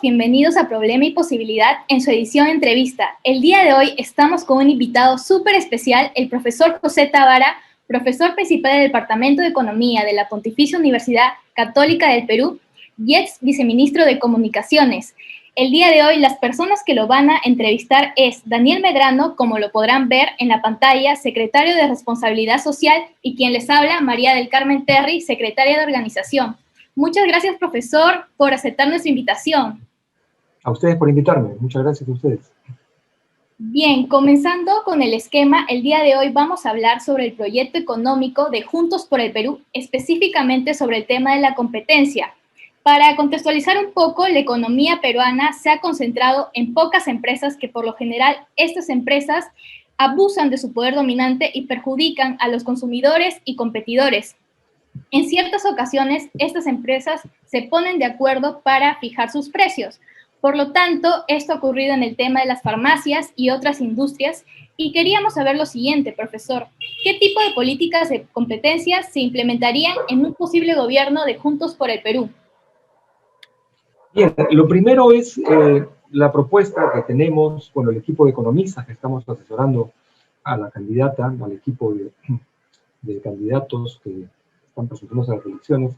bienvenidos a Problema y Posibilidad en su edición entrevista. El día de hoy estamos con un invitado súper especial, el profesor José Tavara, profesor principal del Departamento de Economía de la Pontificia Universidad Católica del Perú y ex viceministro de Comunicaciones. El día de hoy las personas que lo van a entrevistar es Daniel Medrano, como lo podrán ver en la pantalla, secretario de Responsabilidad Social, y quien les habla, María del Carmen Terry, secretaria de Organización. Muchas gracias, profesor, por aceptar nuestra invitación. A ustedes por invitarme. Muchas gracias a ustedes. Bien, comenzando con el esquema, el día de hoy vamos a hablar sobre el proyecto económico de Juntos por el Perú, específicamente sobre el tema de la competencia. Para contextualizar un poco, la economía peruana se ha concentrado en pocas empresas que, por lo general, estas empresas abusan de su poder dominante y perjudican a los consumidores y competidores. En ciertas ocasiones, estas empresas se ponen de acuerdo para fijar sus precios. Por lo tanto, esto ha ocurrido en el tema de las farmacias y otras industrias, y queríamos saber lo siguiente, profesor. ¿Qué tipo de políticas de competencia se implementarían en un posible gobierno de Juntos por el Perú? Bien, lo primero es la propuesta que tenemos, bueno, el equipo de economistas que estamos asesorando a la candidata, al equipo de candidatos que están presentándose a las elecciones,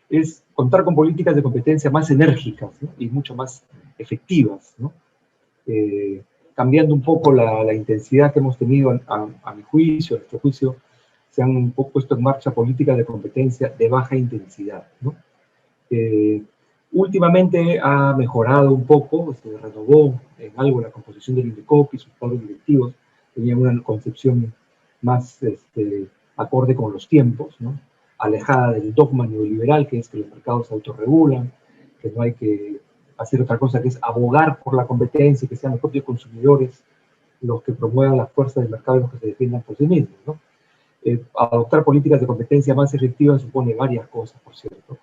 es contar con políticas de competencia más enérgicas, ¿no? Y mucho más efectivas, ¿no? Cambiando un poco la intensidad que hemos tenido a mi juicio, a nuestro juicio, se han un poco puesto en marcha políticas de competencia de baja intensidad, ¿no? Últimamente ha mejorado un poco, se renovó en algo la composición del INDECOPI, sus cuadros directivos tenían una concepción más acorde con los tiempos, ¿no? Alejada del dogma neoliberal, que es que los mercados se autorregulan, que no hay que hacer otra cosa que es abogar por la competencia y que sean los propios consumidores los que promuevan las fuerzas del mercado y los que se defiendan por sí mismos, ¿no? Adoptar políticas de competencia más efectivas supone varias cosas, por cierto.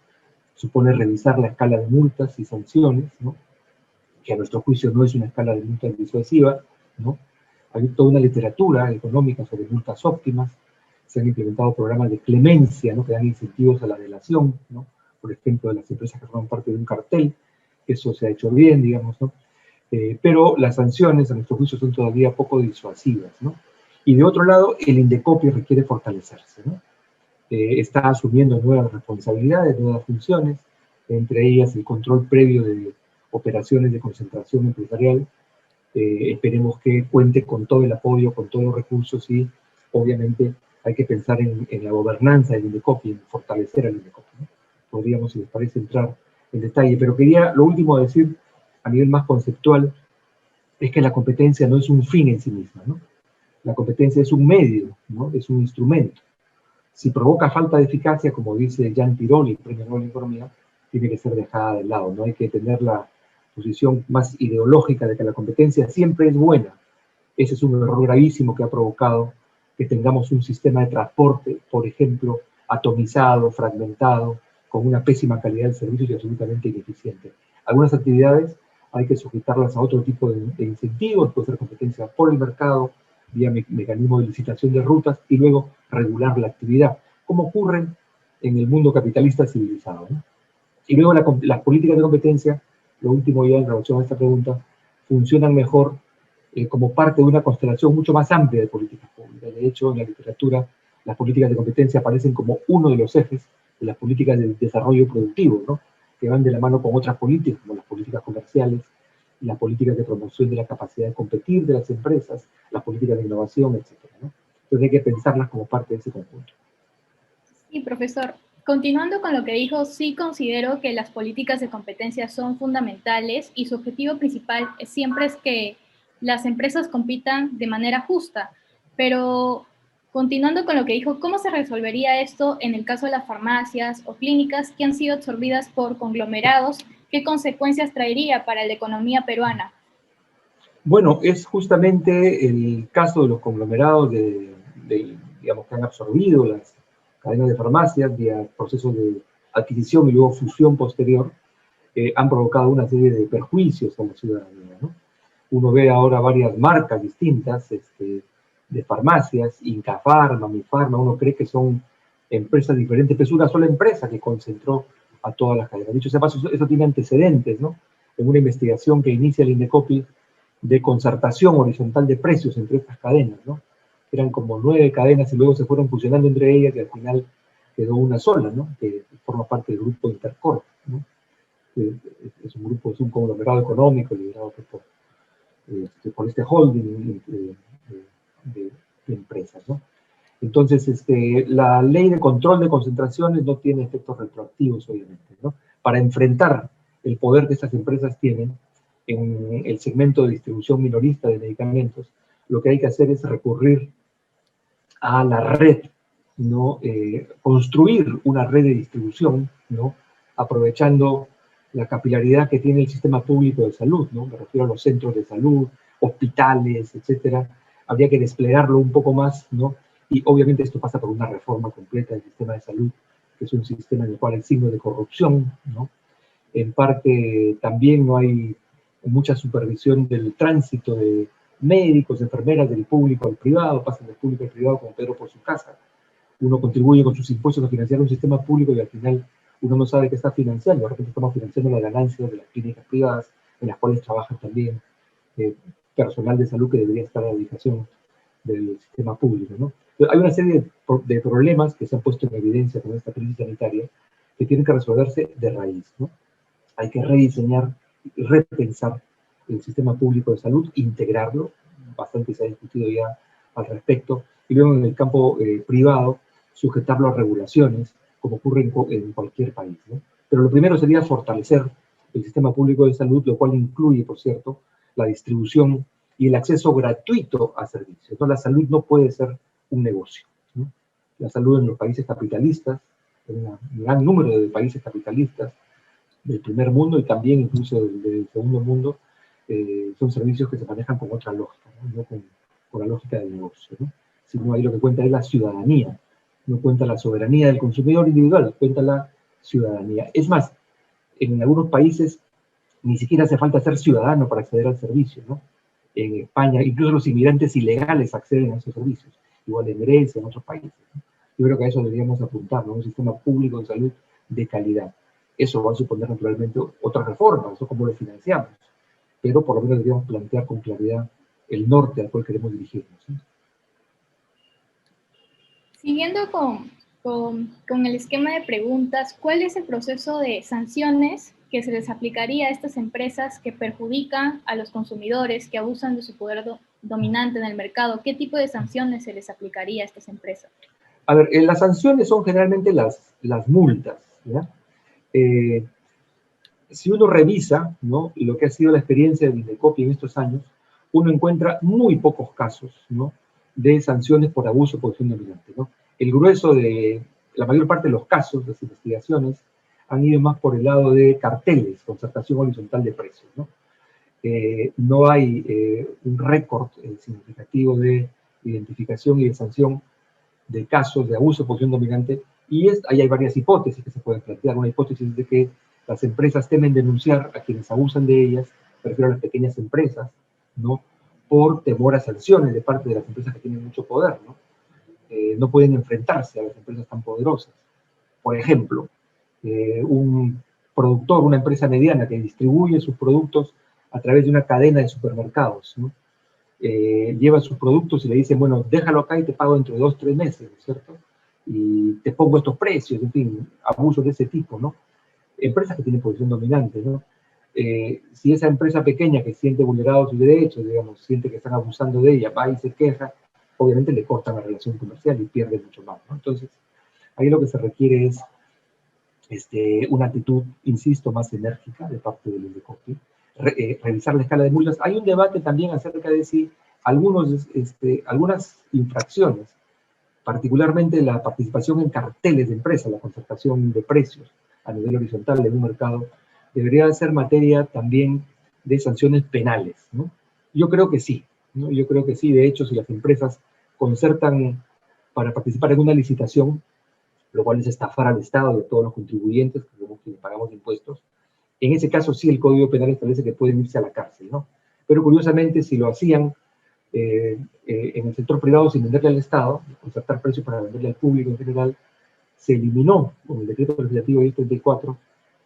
Supone revisar la escala de multas y sanciones, ¿no? Que a nuestro juicio no es una escala de multas disuasiva, ¿no? Hay toda una literatura económica sobre multas óptimas, se han implementado programas de clemencia, ¿no? Que dan incentivos a la delación, ¿no? Por ejemplo, de las empresas que forman parte de un cartel, eso se ha hecho bien, digamos, ¿no? Pero las sanciones, a nuestro juicio, son todavía poco disuasivas, ¿no? Y de otro lado, el INDECOPI requiere fortalecerse, ¿no? Está asumiendo nuevas responsabilidades, nuevas funciones, entre ellas el control previo de operaciones de concentración empresarial. Esperemos que cuente con todo el apoyo, con todos los recursos, y obviamente hay que pensar en la gobernanza del INDECOPI, en fortalecer al INDECOPI, ¿no? Podríamos, si les parece, entrar en detalle, pero quería lo último decir a nivel más conceptual, es que la competencia no es un fin en sí misma, ¿no? La competencia es un medio, ¿no? Es un instrumento. Si provoca falta de eficacia, como dice Jean Tirole, el premio Nobel de Economía, tiene que ser dejada de lado. No hay que tener la posición más ideológica de que la competencia siempre es buena. Ese es un error gravísimo que ha provocado que tengamos un sistema de transporte, por ejemplo, atomizado, fragmentado, con una pésima calidad de servicio y absolutamente ineficiente. Algunas actividades hay que sujetarlas a otro tipo de incentivos, puede ser competencia por el mercado, vía mecanismo de licitación de rutas, y luego regular la actividad, como ocurre en el mundo capitalista civilizado, ¿no? Y luego las políticas de competencia, lo último ya en relación a esta pregunta, funcionan mejor como parte de una constelación mucho más amplia de políticas públicas. De hecho, en la literatura, las políticas de competencia aparecen como uno de los ejes de las políticas de desarrollo productivo, ¿no? Que van de la mano con otras políticas, como las políticas comerciales, y las políticas de promoción de la capacidad de competir de las empresas, las políticas de innovación, etcétera, ¿no? Entonces hay que pensarlas como parte de ese conjunto. Sí, profesor. Continuando con lo que dijo, sí considero que las políticas de competencia son fundamentales y su objetivo principal siempre es que las empresas compitan de manera justa. Pero continuando con lo que dijo, ¿cómo se resolvería esto en el caso de las farmacias o clínicas que han sido absorbidas por conglomerados? ¿Qué consecuencias traería para la economía peruana? Bueno, es justamente el caso de los conglomerados digamos, que han absorbido las cadenas de farmacias vía procesos de adquisición y luego fusión posterior, han provocado una serie de perjuicios a la ciudadanía, ¿no? Uno ve ahora varias marcas distintas de farmacias, Incafarma, Mifarma, uno cree que son empresas diferentes, pero es una sola empresa que concentró a todas las cadenas. Dicho sea paso, eso tiene antecedentes, ¿no? en una investigación que inicia el INDECOPI de concertación horizontal de precios entre estas cadenas, ¿no? Eran como 9 cadenas y luego se fueron fusionando entre ellas y al final quedó una sola, ¿no? Que forma parte del grupo Intercorp, ¿no? Es un grupo, es un conglomerado económico liderado por este holding de empresas, ¿no? Entonces, la ley de control de concentraciones no tiene efectos retroactivos, obviamente, ¿no? Para enfrentar el poder que estas empresas tienen en el segmento de distribución minorista de medicamentos, lo que hay que hacer es recurrir a la red, ¿no? Construir una red de distribución, ¿no? Aprovechando la capilaridad que tiene el sistema público de salud, ¿no? Me refiero a los centros de salud, hospitales, etcétera. Habría que desplegarlo un poco más, ¿no? Y obviamente esto pasa por una reforma completa del sistema de salud, que es un sistema en el cual hay signos de corrupción, ¿no? En parte también no hay mucha supervisión del tránsito de médicos, enfermeras, del público al privado, pasan del público al privado como Pedro por su casa. Uno contribuye con sus impuestos a financiar un sistema público y al final uno no sabe qué está financiando. De repente estamos financiando las ganancias de las clínicas privadas, en las cuales trabaja también personal de salud que debería estar a la dedicación del sistema público, ¿no? Pero hay una serie de problemas que se han puesto en evidencia con esta crisis sanitaria que tienen que resolverse de raíz, ¿no? Hay que rediseñar y repensar el sistema público de salud, integrarlo, bastante se ha discutido ya al respecto, y luego en el campo privado, sujetarlo a regulaciones, como ocurre en cualquier país, ¿no? Pero lo primero sería fortalecer el sistema público de salud, lo cual incluye, por cierto, la distribución y el acceso gratuito a servicios. Entonces, la salud no puede ser un negocio, ¿no? La salud en los países capitalistas, en un gran número de países capitalistas del primer mundo y también incluso del segundo mundo, son servicios que se manejan con otra lógica, ¿no? No con la lógica del negocio, ¿no? Sino ahí lo que cuenta es la ciudadanía, no cuenta la soberanía del consumidor individual, cuenta la ciudadanía. Es más, en algunos países ni siquiera hace falta ser ciudadano para acceder al servicio, ¿no? En España, incluso los inmigrantes ilegales acceden a esos servicios, igual en Grecia, en otros países, ¿no? Yo creo que a eso deberíamos apuntar, ¿no? Un sistema público de salud de calidad. Eso va a suponer naturalmente otras reformas, eso cómo lo financiamos, pero por lo menos deberíamos plantear con claridad el norte al cual queremos dirigirnos, ¿sí? Siguiendo con el esquema de preguntas, ¿cuál es el proceso de sanciones que se les aplicaría a estas empresas que perjudican a los consumidores, que abusan de su poder dominante en el mercado? ¿Qué tipo de sanciones se les aplicaría a estas empresas? A ver, las sanciones son generalmente las multas, ¿ya? Si uno revisa, ¿no?, lo que ha sido la experiencia del INDECOPI en estos años, uno encuentra muy pocos casos, ¿no?, de sanciones por abuso o posición dominante, ¿no? El grueso de la mayor parte de los casos, las investigaciones, han ido más por el lado de carteles, concertación horizontal de precios, ¿no? No hay un récord significativo de identificación y de sanción de casos de abuso o posición dominante, y ahí hay varias hipótesis que se pueden plantear. Una hipótesis es de que las empresas temen denunciar a quienes abusan de ellas, prefiero a las pequeñas empresas, ¿no?, por temor a sanciones de parte de las empresas que tienen mucho poder, ¿no? No pueden enfrentarse a las empresas tan poderosas. Por ejemplo, un productor, una empresa mediana que distribuye sus productos a través de una cadena de supermercados, ¿no?, lleva sus productos y le dice, bueno, déjalo acá y te pago dentro de 2 o 3 meses, ¿no es cierto? Y te pongo estos precios, en fin, abusos de ese tipo, ¿no? Empresas que tienen posición dominante, ¿no? Si esa empresa pequeña que siente vulnerados sus derechos, digamos, siente que están abusando de ella, va y se queja, obviamente le cortan la relación comercial y pierde mucho más, ¿no? Entonces, ahí lo que se requiere es una actitud, insisto, más enérgica de parte del INDECOPI, revisar la escala de multas. Hay un debate también acerca de si algunas infracciones, particularmente la participación en carteles de empresas, la concertación de precios a nivel horizontal en un mercado, debería ser materia también de sanciones penales, ¿no? Yo creo que sí, ¿no? Yo creo que sí. De hecho, si las empresas concertan para participar en una licitación, lo cual es estafar al Estado y a todos los contribuyentes, que somos quienes pagamos impuestos, en ese caso sí el Código Penal establece que pueden irse a la cárcel, ¿no? Pero curiosamente, si lo hacían en el sector privado sin venderle al Estado, concertar precios para venderle al público en general, se eliminó con el decreto legislativo 1034,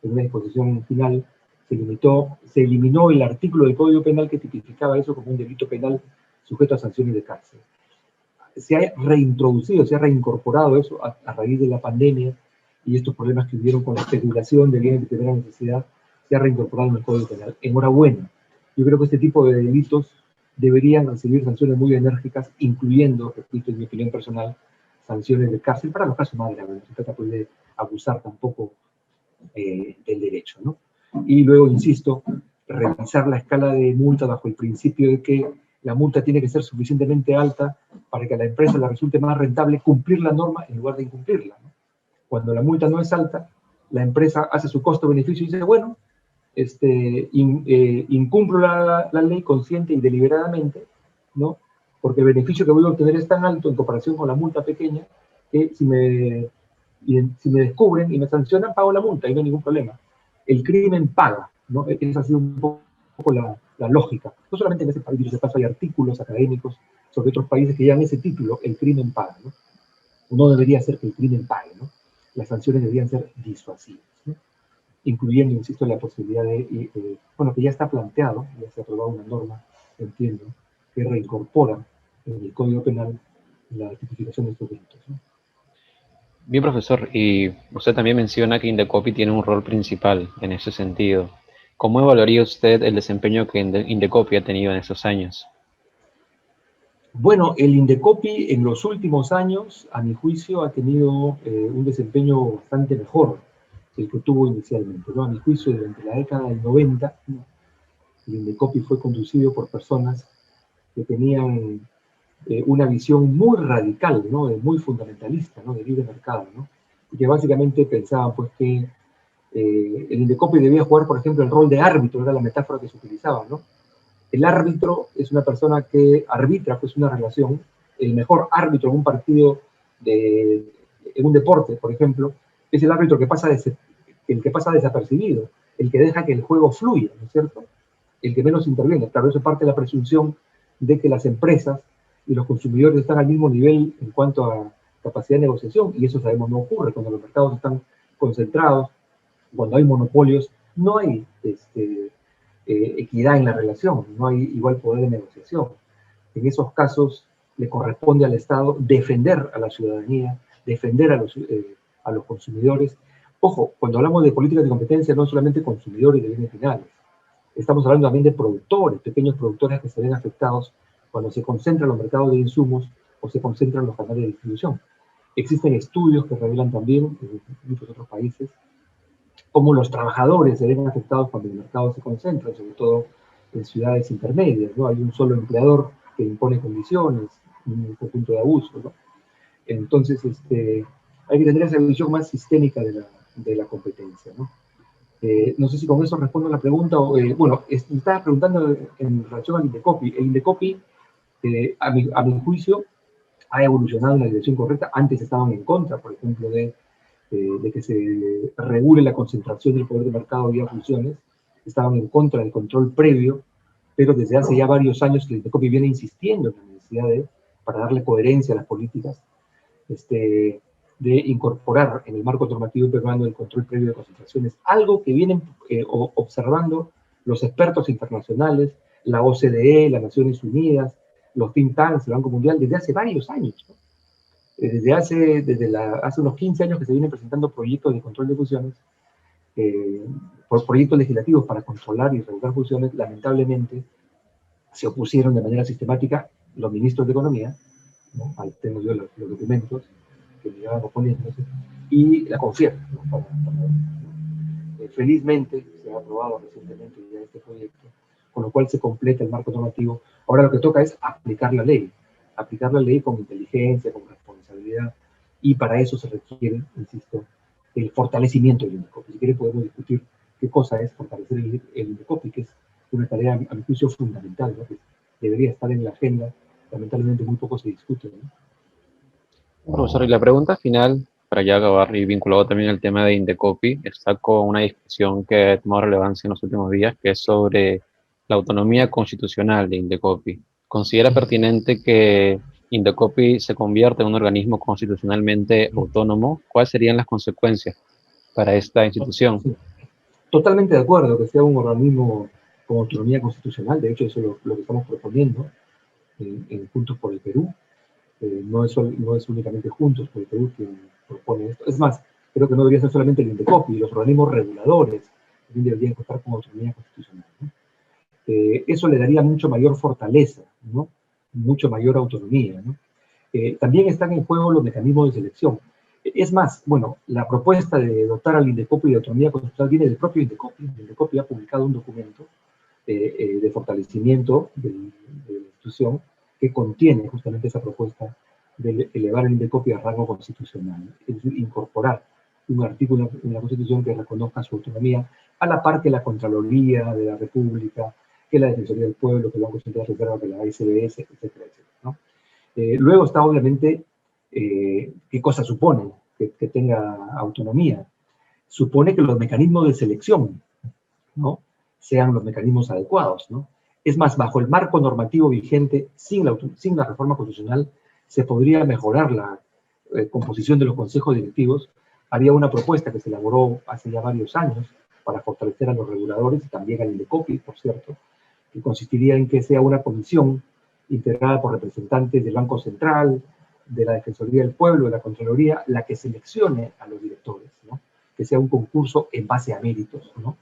en una disposición final, se eliminó el artículo del Código Penal que tipificaba eso como un delito penal sujeto a sanciones de cárcel. Se ha reintroducido, se ha reincorporado eso a raíz de la pandemia y estos problemas que hubieron con la especulación de bienes de primera necesidad, se ha reincorporado en el Código Penal. Enhorabuena. Yo creo que este tipo de delitos deberían recibir sanciones muy enérgicas, incluyendo, repito, en mi opinión personal, sanciones de cárcel para los casos más graves. No se trata pues, de abusar tampoco del derecho, ¿no? Y luego, insisto, revisar la escala de multa bajo el principio de que la multa tiene que ser suficientemente alta para que a la empresa le resulte más rentable cumplir la norma en lugar de incumplirla, ¿no? Cuando la multa no es alta, la empresa hace su costo-beneficio y dice, bueno, incumplo la ley consciente y deliberadamente, ¿no? Porque el beneficio que voy a obtener es tan alto en comparación con la multa pequeña que si me descubren y me sancionan, pago la multa y no hay ningún problema. El crimen paga, ¿no? Esa ha sido un poco la lógica. No solamente en ese país, en ese caso hay artículos académicos sobre otros países que llevan ese título, el crimen paga, ¿no? No debería ser que el crimen pague, ¿no? Las sanciones deberían ser disuasivas, ¿no? Incluyendo, insisto, la posibilidad bueno, que ya está planteado, ya se ha aprobado una norma, entiendo, que reincorpora en el Código Penal la tipificación de estos delitos, ¿no? Bien, profesor, y usted también menciona que Indecopi tiene un rol principal en ese sentido. ¿Cómo evaluaría usted el desempeño que Indecopi ha tenido en estos años? Bueno, el Indecopi en los últimos años, a mi juicio, ha tenido un desempeño bastante mejor que el que tuvo inicialmente, ¿no? A mi juicio, durante la década del 90, ¿no? El Indecopi fue conducido por personas que tenían una visión muy radical, ¿no? Muy fundamentalista, ¿no? De libre mercado, ¿no? Y que básicamente pensaban pues, que el Indecopi debía jugar, por ejemplo, el rol de árbitro, era la metáfora que se utilizaba, ¿no? El árbitro es una persona que arbitra pues, una relación. El mejor árbitro en un partido, en un deporte, por ejemplo, es el árbitro el que pasa desapercibido, el que deja que el juego fluya, ¿no es cierto? El que menos interviene. Claro, eso parte de la presunción de que las empresas y los consumidores están al mismo nivel en cuanto a capacidad de negociación, y eso sabemos no ocurre cuando los mercados están concentrados, cuando hay monopolios, no hay equidad en la relación, no hay igual poder de negociación. En esos casos le corresponde al Estado defender a la ciudadanía, defender a los consumidores. Ojo, cuando hablamos de políticas de competencia, no solamente consumidores de bienes finales, estamos hablando también de productores, pequeños productores que se ven afectados cuando se concentran los mercados de insumos o se concentran los canales de distribución. Existen estudios que revelan también, en muchos otros países, cómo los trabajadores se ven afectados cuando el mercado se concentra, sobre todo en ciudades intermedias, ¿no? Hay un solo empleador que impone condiciones, un conjunto de abusos, ¿no? Entonces, hay que tener esa visión más sistémica de la competencia, ¿no? No sé si con eso respondo a la pregunta. Bueno, me estaba preguntando en relación al Indecopi. El Indecopi, a mi juicio, ha evolucionado en la dirección correcta. Antes estaban en contra, por ejemplo, de que se regule la concentración del poder de mercado vía fusiones. Estaban en contra del control previo, pero desde hace ya varios años que el Indecopi viene insistiendo en la necesidad para darle coherencia a las políticas, de incorporar en el marco normativo peruano el control previo de concentraciones, algo que vienen observando los expertos internacionales, la OCDE, las Naciones Unidas, los think tanks, el Banco Mundial, desde hace varios años, ¿no? Desde hace unos 15 años que se vienen presentando proyectos de control de fusiones, por proyectos legislativos para controlar y regular fusiones. Lamentablemente se opusieron de manera sistemática los ministros de Economía, ¿no? Ahí tengo yo los documentos que me llevan oponiéndose, y la CONFIEP, ¿no? Felizmente se ha aprobado recientemente ya este proyecto, con lo cual se completa el marco normativo. Ahora lo que toca es aplicar la ley con inteligencia, con responsabilidad, y para eso se requiere, insisto, el fortalecimiento del Indecopi. Si quieren podemos discutir qué cosa es fortalecer el Indecopi, que es una tarea, a mi juicio, fundamental, ¿no? Que debería estar en la agenda. Lamentablemente muy poco se discute, ¿no? Profesor, y la pregunta final, para ya acabar y vinculado también al tema de Indecopi, está con una discusión que ha tomado relevancia en los últimos días, que es sobre la autonomía constitucional de Indecopi. ¿Considera pertinente que Indecopi se convierta en un organismo constitucionalmente autónomo? ¿Cuáles serían las consecuencias para esta institución? Sí. Totalmente de acuerdo que sea un organismo con autonomía constitucional, de hecho eso es lo que estamos proponiendo en Juntos por el Perú. No es únicamente Juntos por el Perú quien propone esto. Es más, creo que no debería ser solamente el INDECOPI, los organismos reguladores también deberían contar con autonomía constitucional, ¿no? Eso le daría mucho mayor fortaleza, ¿no? Mucho mayor autonomía, ¿no? También están en juego los mecanismos de selección. Es más, bueno, la propuesta de dotar al INDECOPI de autonomía constitucional viene del propio INDECOPI. El INDECOPI ha publicado un documento de fortalecimiento de la institución que contiene justamente esa propuesta de elevar el INDECOPI a rango constitucional, es decir, incorporar un artículo en la Constitución que reconozca su autonomía, a la par que la Contraloría de la República, que la Defensoría del Pueblo, que el Banco Central de Reserva, que la SBS, etcétera, etcétera, ¿no? Luego está obviamente qué cosa supone que tenga autonomía. Supone que los mecanismos de selección, ¿no?, sean los mecanismos adecuados, ¿no? Es más, bajo el marco normativo vigente, sin la reforma constitucional, se podría mejorar la composición de los consejos directivos. Había una propuesta que se elaboró hace ya varios años para fortalecer a los reguladores y también al INDECOPI, por cierto, que consistiría en que sea una comisión integrada por representantes del Banco Central, de la Defensoría del Pueblo, de la Contraloría, la que seleccione a los directores, ¿no? Que sea un concurso en base a méritos, ¿no?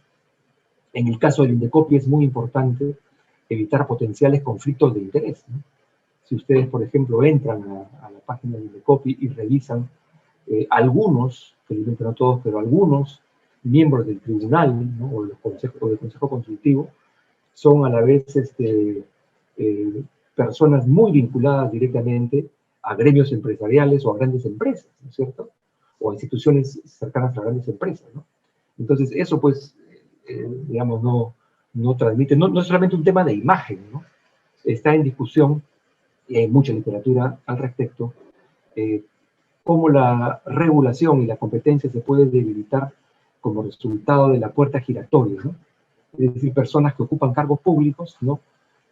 En el caso del INDECOPI es muy importante evitar potenciales conflictos de interés, ¿no? Si ustedes, por ejemplo, entran a la página del INDECOPI y revisan algunos, felizmente no todos, pero algunos miembros del tribunal, ¿no?, o del consejo consultivo, son a la vez personas muy vinculadas directamente a gremios empresariales o a grandes empresas, ¿no es cierto? O a instituciones cercanas a grandes empresas, ¿no? Entonces, eso, pues, digamos, no transmite, no es solamente un tema de imagen, ¿no? Está en discusión, y hay mucha literatura al respecto, cómo la regulación y la competencia se puede debilitar como resultado de la puerta giratoria, ¿no? Es decir, personas que ocupan cargos públicos, ¿no?,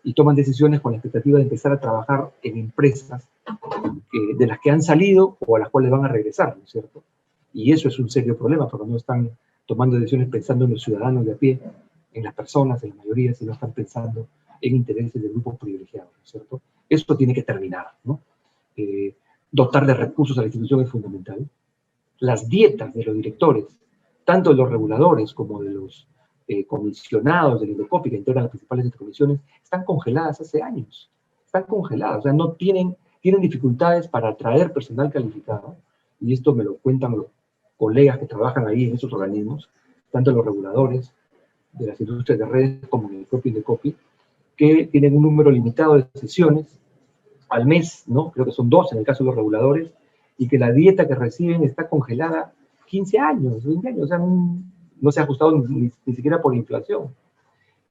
y toman decisiones con la expectativa de empezar a trabajar en empresas de las que han salido o a las cuales van a regresar, ¿no es cierto? Y eso es un serio problema, porque no están tomando decisiones pensando en los ciudadanos de a pie, en las personas, en la mayoría, sino están pensando en intereses de grupos privilegiados, ¿no es cierto? Esto tiene que terminar, ¿no? Dotar de recursos a la institución es fundamental. Las dietas de los directores, tanto de los reguladores como de los comisionados del INDECOPI, que integran las principales comisiones, están congeladas hace años. Están congeladas, o sea, no tienen dificultades para atraer personal calificado, y esto me lo cuentan los colegas que trabajan ahí en esos organismos, tanto los reguladores de las industrias de redes como en el propio INDECOPI, que tienen un número limitado de sesiones al mes, ¿no? Creo que son 2 en el caso de los reguladores, y que la dieta que reciben está congelada 15 años, 20 años, o sea, no se ha ajustado ni siquiera por inflación.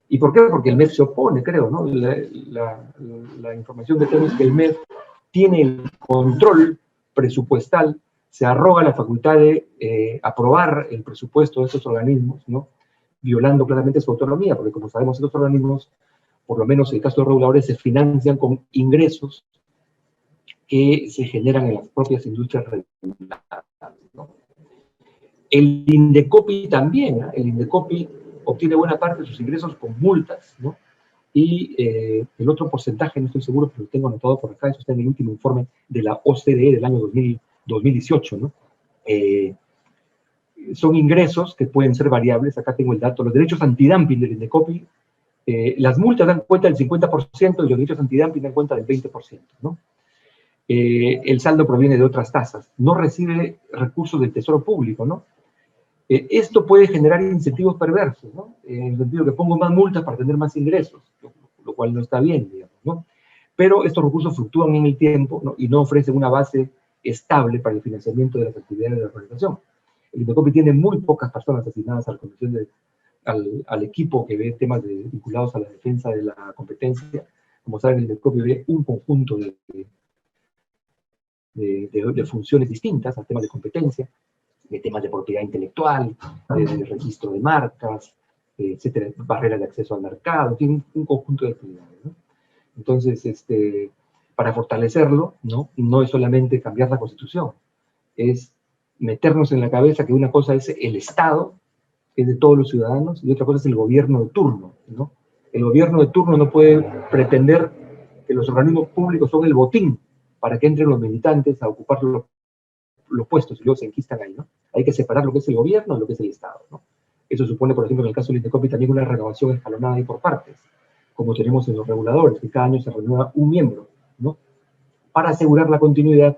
¿Y por qué? Porque el MEF se opone, creo, ¿no? La información que tengo es que el MEF tiene el control presupuestal, se arroga la facultad de aprobar el presupuesto de esos organismos, ¿no?, violando claramente su autonomía, porque como sabemos, estos organismos, por lo menos en el caso de los reguladores, se financian con ingresos que se generan en las propias industrias reguladas, ¿no? El INDECOPI también, ¿eh? El INDECOPI obtiene buena parte de sus ingresos con multas, ¿no? Y el otro porcentaje, no estoy seguro, pero lo tengo anotado por acá, eso está en el último informe de la OCDE del año 2018, ¿no? Son ingresos que pueden ser variables, acá tengo el dato, los derechos antidumping del INDECOPI, las multas dan cuenta del 50% y los derechos antidumping dan cuenta del 20%, ¿no? El saldo proviene de otras tasas, no recibe recursos del Tesoro Público, ¿no? Esto puede generar incentivos perversos, ¿no? En el sentido que pongo más multas para tener más ingresos, lo cual no está bien, digamos, ¿no? Pero estos recursos fluctúan en el tiempo, ¿no?, y no ofrecen una base estable para el financiamiento de las actividades de la organización. El INDECOPI tiene muy pocas personas asignadas a la comisión al equipo que ve temas vinculados a la defensa de la competencia. Como saben, el INDECOPI ve un conjunto de funciones distintas al tema de competencia, de temas de propiedad intelectual, de registro de marcas, etcétera, barreras de acceso al mercado, tiene un conjunto de actividades, ¿no? Entonces, para fortalecerlo, no es solamente cambiar la Constitución, es meternos en la cabeza que una cosa es el Estado es de todos los ciudadanos, y otra cosa es el gobierno de turno, ¿no? El gobierno de turno no puede pretender que los organismos públicos son el botín para que entren los militantes a ocupar los puestos y luego se enquistan ahí, ¿no? Hay que separar lo que es el gobierno de lo que es el Estado, ¿no? Eso supone, por ejemplo, en el caso del INDECOPI también una renovación escalonada y por partes, como tenemos en los reguladores, que cada año se renueva un miembro, ¿no? Para asegurar la continuidad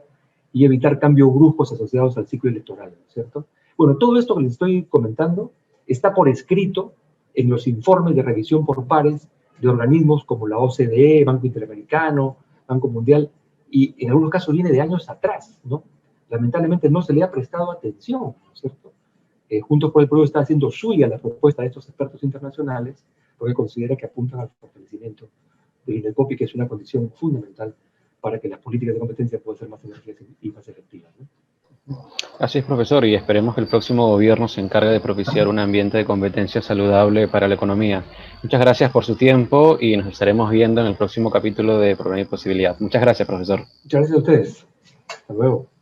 y evitar cambios bruscos asociados al ciclo electoral, ¿cierto? Bueno, todo esto que les estoy comentando está por escrito en los informes de revisión por pares de organismos como la OCDE, Banco Interamericano, Banco Mundial, y en algunos casos viene de años atrás, ¿no? Lamentablemente no se le ha prestado atención, ¿no es cierto? Juntos por el Pueblo está haciendo suya la propuesta de estos expertos internacionales porque considera que apuntan al fortalecimiento del INDECOPI, que es una condición fundamental para que las políticas de competencia puedan ser más energías y más efectivas, ¿no? Así es, profesor, y esperemos que el próximo gobierno se encargue de propiciar un ambiente de competencia saludable para la economía. Muchas gracias por su tiempo y nos estaremos viendo en el próximo capítulo de Problema y Posibilidad. Muchas gracias, profesor. Muchas gracias a ustedes. Hasta luego.